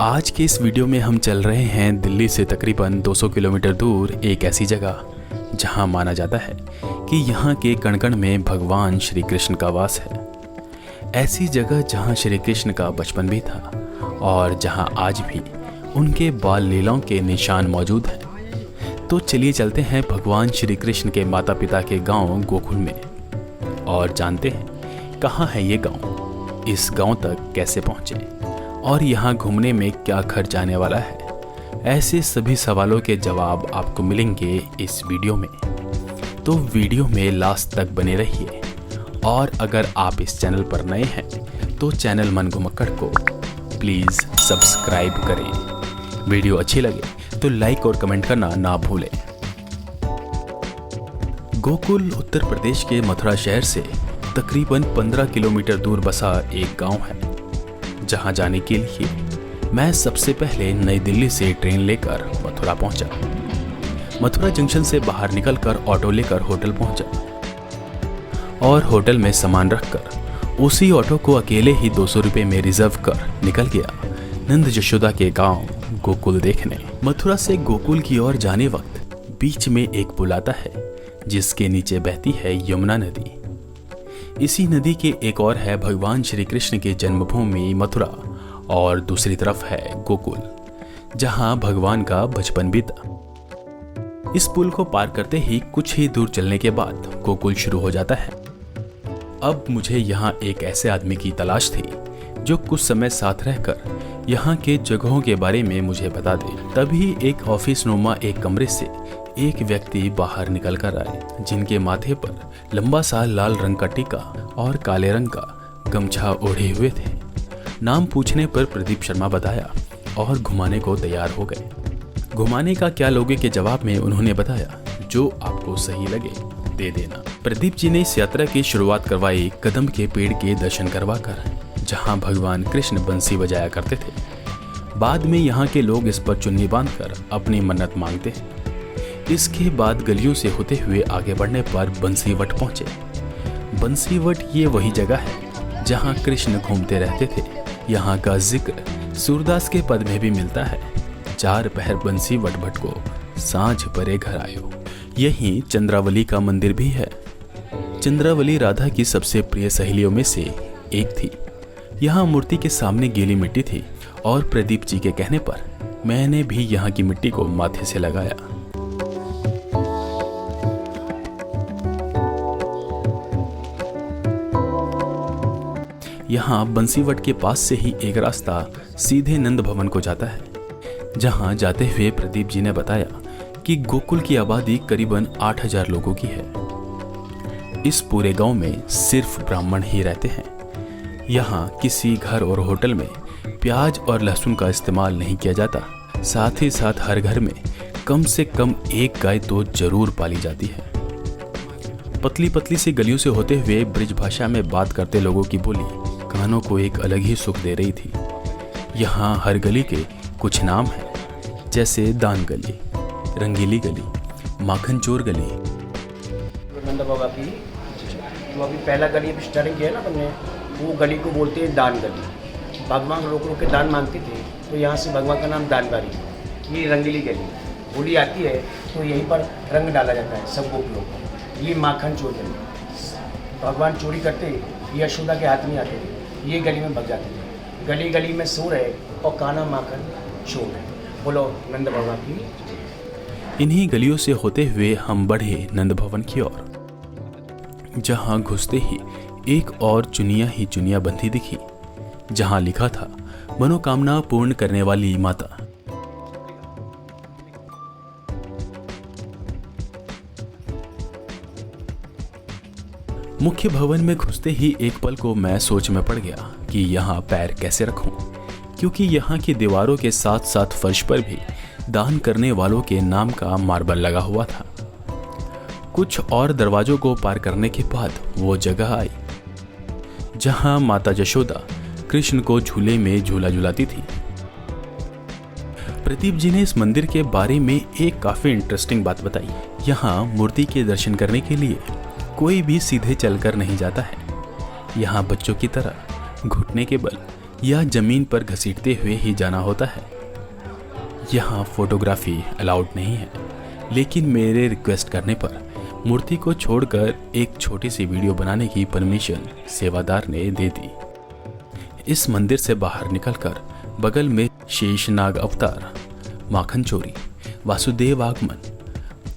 आज के इस वीडियो में हम चल रहे हैं दिल्ली से तकरीबन 200 किलोमीटर दूर एक ऐसी जगह जहां माना जाता है कि यहां के कण-कण में भगवान श्री कृष्ण का वास है। ऐसी जगह जहां श्री कृष्ण का बचपन भी था और जहां आज भी उनके बाल लीलाओं के निशान मौजूद हैं। तो चलिए चलते हैं भगवान श्री कृष्ण के माता पिता के गांव गोकुल में और जानते हैं कहाँ है ये गांव, इस गांव तक कैसे पहुंचे और यहाँ घूमने में क्या खर्च आने वाला है। ऐसे सभी सवालों के जवाब आपको मिलेंगे इस वीडियो में, तो वीडियो में लास्ट तक बने रहिए। और अगर आप इस चैनल पर नए हैं तो चैनल मन घुमक्कड़ को प्लीज़ सब्सक्राइब करें। वीडियो अच्छी लगे तो लाइक और कमेंट करना ना भूलें। गोकुल उत्तर प्रदेश के मथुरा शहर से तकरीबन 15 किलोमीटर दूर बसा एक गांव है, जहां जाने के लिए मैं सबसे पहले नई दिल्ली से ट्रेन लेकर मथुरा पहुंचा। मथुरा जंक्शन से बाहर निकलकर ऑटो लेकर होटल पहुंचा और होटल में सामान रखकर उसी ऑटो को अकेले ही 200 रुपये में रिजर्व कर निकल गया नंद यशोदा के गांव गोकुल देखने। मथुरा से गोकुल की ओर जाने वक्त बीच में एक पुल आता है जिसके नीचे बहती है यमुना नदी। इसी नदी के एक और है भगवान श्री कृष्ण की जन्मभूमि मथुरा और दूसरी तरफ है गोकुल, जहां भगवान का बचपन बीता। इस पुल को पार करते ही कुछ ही दूर चलने के बाद गोकुल शुरू हो जाता है। अब मुझे यहाँ एक ऐसे आदमी की तलाश थी जो कुछ समय साथ रहकर यहाँ के जगहों के बारे में मुझे बता दे। तभी एक ऑफिस नुमा एक कमरे से एक व्यक्ति बाहर निकल कर आए, जिनके माथे पर लंबा सा लाल रंग का टीका और काले रंग का गमछा ओढ़े हुए थे। नाम पूछने पर प्रदीप शर्मा बताया और घुमाने को तैयार हो गए। घुमाने का क्या लोगे के जवाब में उन्होंने बताया, जो आपको सही लगे दे देना। प्रदीप जी ने इस यात्रा की शुरुआत करवाई कदम के पेड़ के दर्शन करवाकर, जहां भगवान कृष्ण बंसी बजाया करते थे। बाद में यहाँ के लोग इस पर चुन्नी बांधकर अपनी मन्नत मांगते हैं। इसके बाद गलियों से होते हुए आगे बढ़ने पर बंसीवट पहुंचे। बंसीवट ये वही जगह है जहां कृष्ण घूमते रहते थे। यहाँ का जिक्र सूरदास के पद में भी मिलता है, 4 पहर बंसीवट भटको सांझ परे घर आयो। यहीं चंद्रावली का मंदिर भी है। चंद्रावली राधा की सबसे प्रिय सहेलियों में से एक थी। यहाँ मूर्ति के सामने गीली मिट्टी थी और प्रदीप जी के कहने पर मैंने भी यहाँ की मिट्टी को माथे से लगाया। यहाँ बंसीवट के पास से ही एक रास्ता सीधे नंद भवन को जाता है, जहाँ जाते हुए प्रदीप जी ने बताया कि गोकुल की आबादी करीबन 8000 लोगों की है। इस पूरे गांव में सिर्फ ब्राह्मण ही रहते हैं। यहाँ किसी घर और होटल में प्याज और लहसुन का इस्तेमाल नहीं किया जाता। साथ ही साथ हर घर में कम से कम एक गाय तो जरूर पाली जाती है। पतली पतली सी गलियों से होते हुए ब्रिज भाषा में बात करते लोगों की बोली कानों को एक अलग ही सुख दे रही थी। यहाँ हर गली के कुछ नाम हैं, जैसे दान गली, रंगीली गली, माखन चोर गली। नंद बाबा की जो अभी पहला गली अभी स्टार्टिंग किया ना हमने, वो गली को बोलते हैं दान गली। भगवान रोक रोक के दान मांगते थे, तो यहाँ से भगवान का नाम दानबारी। ये रंगीली गली, होली आती है तो यहीं पर रंग डाला जाता है सब गोपियों को। ये माखन चोर गली, भगवान चोरी करते यशोदा के हाथ में आते थे, ये गली में भग जाते थे। गली गली में सो रहे और काना माखन चोर है। बोलो नंद बाबा की। इन्हीं गलियों से होते हुए हम बढ़े नंद भवन की ओर, जहां घुसते ही एक और चुनिया ही चुनिया बंधी दिखी, जहां लिखा था मनोकामना पूर्ण करने वाली माता। मुख्य भवन में घुसते ही एक पल को मैं सोच में पड़ गया कि यहाँ पैर कैसे रखूं, क्योंकि यहाँ की दीवारों के साथ साथ फर्श पर भी दान करने वालों के नाम का मार्बल लगा हुआ था। कुछ और दरवाजों को पार करने के बाद वो जगह आई जहाँ माता यशोदा कृष्ण को झूले में झूला झुलाती थी। प्रदीप जी ने इस मंदिर के बारे में एक काफी इंटरेस्टिंग बात बताई। यहाँ मूर्ति के दर्शन करने के लिए कोई भी सीधे चलकर नहीं जाता है। यहाँ बच्चों की तरह घुटने के बल या जमीन पर घसीटते हुए ही जाना होता है। यहाँ फोटोग्राफी अलाउड नहीं है, लेकिन मेरे रिक्वेस्ट करने पर मूर्ति को छोड़कर एक छोटी सी वीडियो बनाने की परमिशन सेवादार ने दे दी। इस मंदिर से बाहर निकलकर बगल में शेषनाग अवतार, माखन चोरी, वासुदेव आगमन,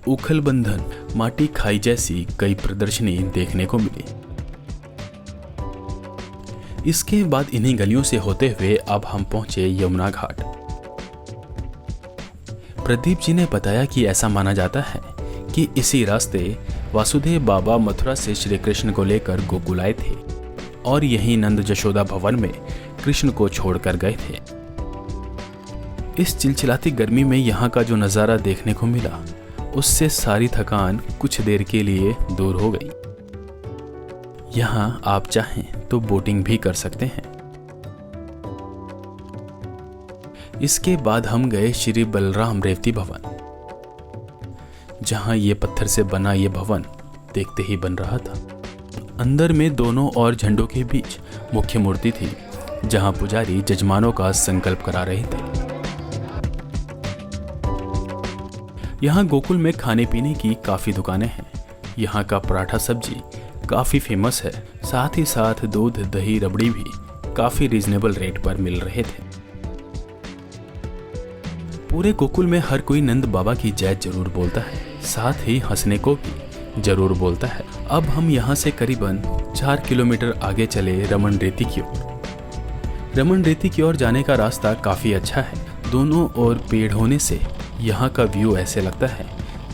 उखल बंधन, माटी खाई जैसी कई प्रदर्शनी देखने को मिली। इसके बाद इन्हीं गलियों से होते हुए अब हम पहुंचे यमुना घाट। प्रदीप जी ने बताया कि ऐसा माना जाता है कि इसी रास्ते वासुदेव बाबा मथुरा से श्री कृष्ण को लेकर गोकुल आए थे और यहीं नंद जशोदा भवन में कृष्ण को छोड़कर गए थे। इस चिलचिलाती गर्मी में यहाँ का जो नज़ारा देखने को मिला, उससे सारी थकान कुछ देर के लिए दूर हो गई। यहाँ आप चाहें तो बोटिंग भी कर सकते हैं। इसके बाद हम गए श्री बलराम रेवती भवन, जहां ये पत्थर से बना ये भवन देखते ही बन रहा था। अंदर में दोनों और झंडों के बीच मुख्य मूर्ति थी, जहां पुजारी जजमानों का संकल्प करा रहे थे। यहाँ गोकुल में खाने पीने की काफ़ी दुकानें हैं। यहाँ का पराठा सब्जी काफ़ी फेमस है, साथ ही साथ दूध, दही, रबड़ी भी काफ़ी रीजनेबल रेट पर मिल रहे थे। पूरे गोकुल में हर कोई नंद बाबा की जय जरूर बोलता है, साथ ही हंसने को भी जरूर बोलता है। अब हम यहाँ से करीबन 4 किलोमीटर आगे चले रमन रेती की ओर। रमन रेती की ओर जाने का रास्ता काफ़ी अच्छा है। दोनों ओर पेड़ होने से यहाँ का व्यू ऐसे लगता है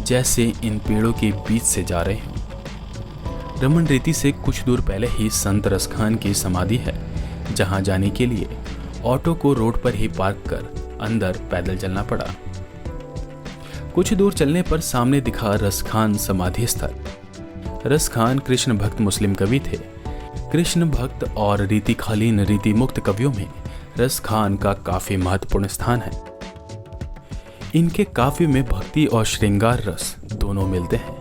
जैसे इन पेड़ों के बीच से जा रहे हैं। रमन रेती से कुछ दूर पहले ही संत रसखान की समाधि है, जहाँ जाने के लिए ऑटो को रोड पर ही पार्क कर अंदर पैदल चलना पड़ा। कुछ दूर चलने पर सामने दिखा रसखान समाधि स्थल। रसखान कृष्ण भक्त मुस्लिम कवि थे। कृष्ण भक्त और रीतिकालीन रीति मुक्त कवियों में रसखान का काफी महत्वपूर्ण स्थान है। इनके काव्य में भक्ति और श्रृंगार रस दोनों मिलते हैं।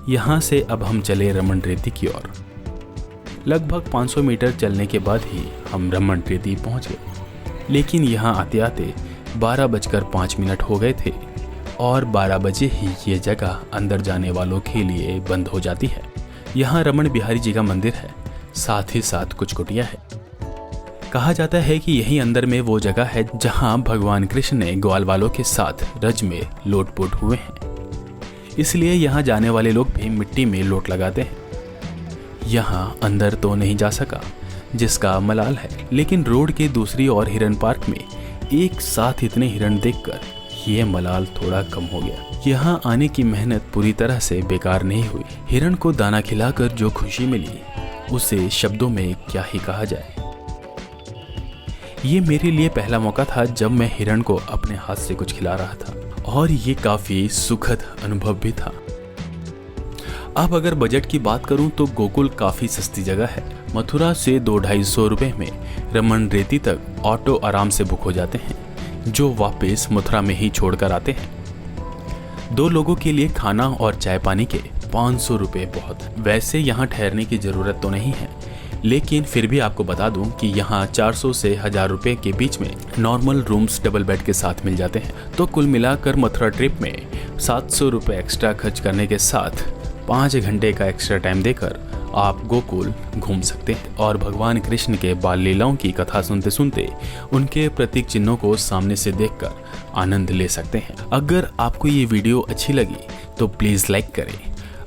यहाँ से अब हम चले रमन रेती की ओर। लगभग 500 मीटर चलने के बाद ही हम रमन रेती पहुँच गए, लेकिन यहाँ आते आते 12:05 हो गए थे और 12 बजे ही ये जगह अंदर जाने वालों के लिए बंद हो जाती है। यहाँ रमन बिहारी जी का मंदिर है, साथ ही साथ कुछ कुटिया है। कहा जाता है कि यही अंदर में वो जगह है जहाँ भगवान कृष्ण ने ग्वाल वालों के साथ रज में लोटपोट हुए हैं, इसलिए यहाँ जाने वाले लोग भी मिट्टी में लोट लगाते हैं। यहाँ अंदर तो नहीं जा सका, जिसका मलाल है, लेकिन रोड के दूसरी ओर हिरन पार्क में एक साथ इतने हिरन देखकर ये मलाल थोड़ा कम हो गया। यहाँ आने की मेहनत पूरी तरह से बेकार नहीं हुई। हिरन को दाना खिलाकर जो खुशी मिली, उसे शब्दों में क्या ही कहा जाए। ये मेरे लिए पहला मौका था जब मैं हिरन को अपने हाथ से कुछ खिला रहा था, और ये काफी सुखद अनुभव भी था। अब अगर बजट की बात करूं तो गोकुल काफी सस्ती जगह है। मथुरा से 200-250 रुपए में रमन रेती तक ऑटो आराम से बुक हो जाते हैं, जो वापस मथुरा में ही छोड़कर आते हैं। 2 लोगों के लिए खाना और चाय पानी के 500 रुपए बहुत। वैसे यहाँ ठहरने की जरूरत तो नहीं है, लेकिन फिर भी आपको बता दूं कि यहाँ 400 से 1000 रुपए के बीच में नॉर्मल रूम्स डबल बेड के साथ मिल जाते हैं। तो कुल मिलाकर मथुरा ट्रिप में 700 रुपए एक्स्ट्रा खर्च करने के साथ 5 घंटे का एक्स्ट्रा टाइम देकर आप गोकुल घूम सकते हैं और भगवान कृष्ण के बाल लीलाओं की कथा सुनते सुनते उनके प्रतीक चिन्हों को सामने से देखकर आनंद ले सकते हैं। अगर आपको ये वीडियो अच्छी लगी तो प्लीज़ लाइक करें,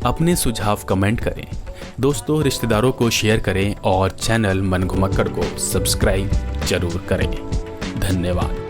अपने सुझाव कमेंट करें, दोस्तों रिश्तेदारों को शेयर करें और चैनल मन घुमक्कड़ को सब्सक्राइब जरूर करें। धन्यवाद।